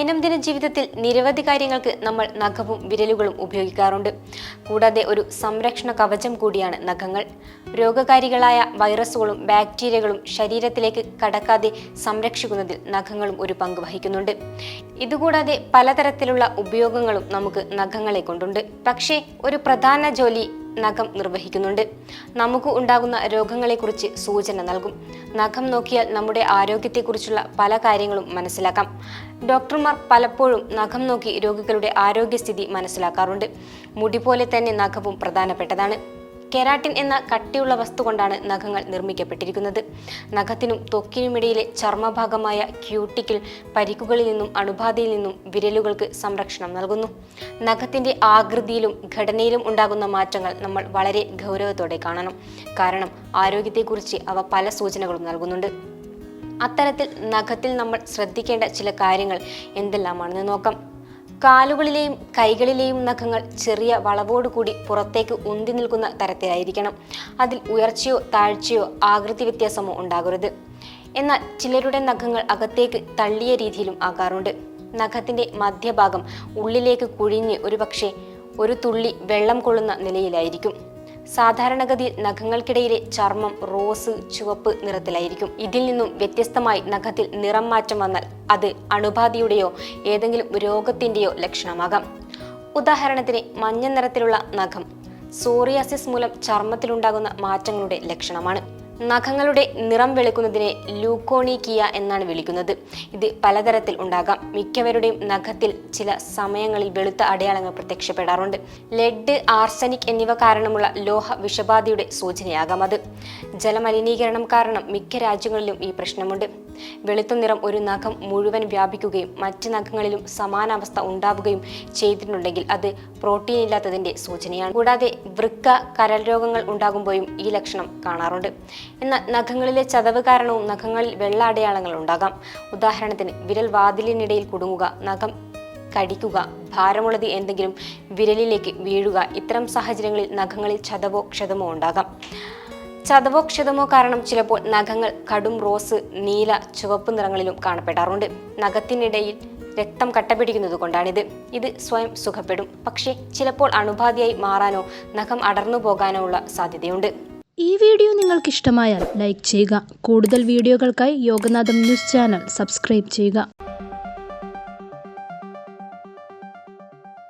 ദൈനംദിന ജീവിതത്തിൽ നിരവധി കാര്യങ്ങൾക്ക് നമ്മൾ നഖവും വിരലുകളും ഉപയോഗിക്കാറുണ്ട്. കൂടാതെ ഒരു സംരക്ഷണ കവചം കൂടിയാണ് നഖങ്ങൾ. രോഗകാരികളായ വൈറസുകളും ബാക്ടീരിയകളും ശരീരത്തിലേക്ക് കടക്കാതെ സംരക്ഷിക്കുന്നതിൽ നഖങ്ങളും ഒരു പങ്ക് വഹിക്കുന്നുണ്ട്. ഇതുകൂടാതെ പലതരത്തിലുള്ള ഉപയോഗങ്ങളും നമുക്ക് നഖങ്ങളെ കൊണ്ടുണ്ട്. പക്ഷേ ഒരു പ്രധാന ജോലി നഖം നിർവഹിക്കുന്നുണ്ട്. നമുക്ക് ഉണ്ടാകുന്ന രോഗങ്ങളെക്കുറിച്ച് സൂചന നൽകും. നഖം നോക്കിയാൽ നമ്മുടെ ആരോഗ്യത്തെക്കുറിച്ചുള്ള പല കാര്യങ്ങളും മനസ്സിലാക്കാം. ഡോക്ടർമാർ പലപ്പോഴും നഖം നോക്കി രോഗികളുടെ ആരോഗ്യസ്ഥിതി മനസ്സിലാക്കാറുണ്ട്. മുടി പോലെ തന്നെ നഖവും പ്രധാനപ്പെട്ടതാണ്. കെരാട്ടിൻ എന്ന കട്ടിയുള്ള വസ്തു കൊണ്ടാണ് നഖങ്ങൾ നിർമ്മിക്കപ്പെട്ടിരിക്കുന്നത്. നഖത്തിനും ത്വക്കിനുമിടയിലെ ചർമ്മഭാഗമായ ക്യൂട്ടിക്കിൾ പരിക്കുകളിൽ നിന്നും അണുബാധയിൽ നിന്നും വിരലുകൾക്ക് സംരക്ഷണം നൽകുന്നു. നഖത്തിന്റെ ആകൃതിയിലും ഘടനയിലും ഉണ്ടാകുന്ന മാറ്റങ്ങൾ നമ്മൾ വളരെ ഗൗരവത്തോടെ കാണണം. കാരണം ആരോഗ്യത്തെക്കുറിച്ച് അവ പല സൂചനകളും നൽകുന്നുണ്ട്. അത്തരത്തിൽ നഖത്തിൽ നമ്മൾ ശ്രദ്ധിക്കേണ്ട ചില കാര്യങ്ങൾ എന്തെല്ലാമാണെന്ന് നോക്കാം. കാലുകളിലെയും കൈകളിലെയും നഖങ്ങൾ ചെറിയ വളവോടുകൂടി പുറത്തേക്ക് ഉന്തി നിൽക്കുന്ന തരത്തിലായിരിക്കണം. അതിൽ ഉയർച്ചയോ താഴ്ചയോ ആകൃതി വ്യത്യാസമോ ഉണ്ടാകരുത്. എന്നാൽ ചിലരുടെ നഖങ്ങൾ അകത്തേക്ക് തള്ളിയ രീതിയിലും ആകാറുണ്ട്. നഖത്തിന്റെ മധ്യഭാഗം ഉള്ളിലേക്ക് കുഴിഞ്ഞ് ഒരുപക്ഷെ ഒരു തുള്ളി വെള്ളം കൊള്ളുന്ന നിലയിലായിരിക്കും. സാധാരണഗതിയിൽ നഖങ്ങൾക്കിടയിലെ ചർമ്മം റോസ് ചുവപ്പ് നിറത്തിലായിരിക്കും. ഇതിൽ നിന്നും വ്യത്യസ്തമായി നഖത്തിൽ നിറം മാറ്റം വന്നാൽ അത് അണുബാധയുടെയോ ഏതെങ്കിലും രോഗത്തിന്റെയോ ലക്ഷണമാകാം. ഉദാഹരണത്തിന് മഞ്ഞ നിറത്തിലുള്ള നഖം സോറിയാസിസ് മൂലം ചർമ്മത്തിലുണ്ടാകുന്ന മാറ്റങ്ങളുടെ ലക്ഷണമാണ്. നഖങ്ങളുടെ നിറം വെളുക്കുന്നതിനെ ലൂക്കോണീക്കിയ എന്നാണ് വിളിക്കുന്നത്. ഇത് പലതരത്തിൽ ഉണ്ടാകാം. മിക്കവരുടെയും നഖത്തിൽ ചില സമയങ്ങളിൽ വെളുത്ത അടയാളങ്ങൾ പ്രത്യക്ഷപ്പെടാറുണ്ട്. ലെഡ്, ആർസനിക് എന്നിവ കാരണമുള്ള ലോഹ വിഷബാധയുടെ സൂചനയാകാം അത്. ജലമലിനീകരണം കാരണം മിക്ക രാജ്യങ്ങളിലും ഈ പ്രശ്നമുണ്ട്. വെളുത്ത നിറം ഒരു നഖം മുഴുവൻ വ്യാപിക്കുകയും മറ്റ് നഖങ്ങളിലും സമാനാവസ്ഥ ഉണ്ടാവുകയും ചെയ്തിട്ടുണ്ടെങ്കിൽ അത് പ്രോട്ടീൻ ഇല്ലാത്തതിന്റെ സൂചനയാണ്. കൂടാതെ വൃക്ക, കരൾ രോഗങ്ങൾ ഉണ്ടാകുമ്പോഴും ഈ ലക്ഷണം കാണാറുണ്ട്. എന്നാൽ നഖങ്ങളിലെ ചതവ് കാരണവും നഖങ്ങളിൽ വെള്ള അടയാളങ്ങൾ ഉണ്ടാകാം. ഉദാഹരണത്തിന് വിരൽ വാതിലിനിടയിൽ കുടുങ്ങുക, നഖം കടിക്കുക, ഭാരമുള്ളത് എന്തെങ്കിലും വിരലിലേക്ക് വീഴുക. ഇത്തരം സാഹചര്യങ്ങളിൽ നഖങ്ങളിൽ ചതവോ ക്ഷതമോ ഉണ്ടാകാം. ചതവോ ക്ഷതമോ കാരണം ചിലപ്പോൾ നഖങ്ങൾ കടും റോസ്, നീല, ചുവപ്പ് നിറങ്ങളിലും കാണപ്പെടാറുണ്ട്. നഖത്തിനിടയിൽ രക്തം കട്ടപിടിക്കുന്നത് കൊണ്ടാണിത്. ഇത് സ്വയം സുഖപ്പെടും. പക്ഷേ ചിലപ്പോൾ അണുബാധയായി മാറാനോ നഖം അടർന്നു പോകാനോ ഉള്ള സാധ്യതയുണ്ട്. ഈ വീഡിയോ നിങ്ങൾക്ക് ഇഷ്ടമായാൽ ലൈക്ക് ചെയ്യുക. കൂടുതൽ വീഡിയോകൾക്കായി യോഗനാഥം ന്യൂസ് ചാനൽ സബ്സ്ക്രൈബ് ചെയ്യുക.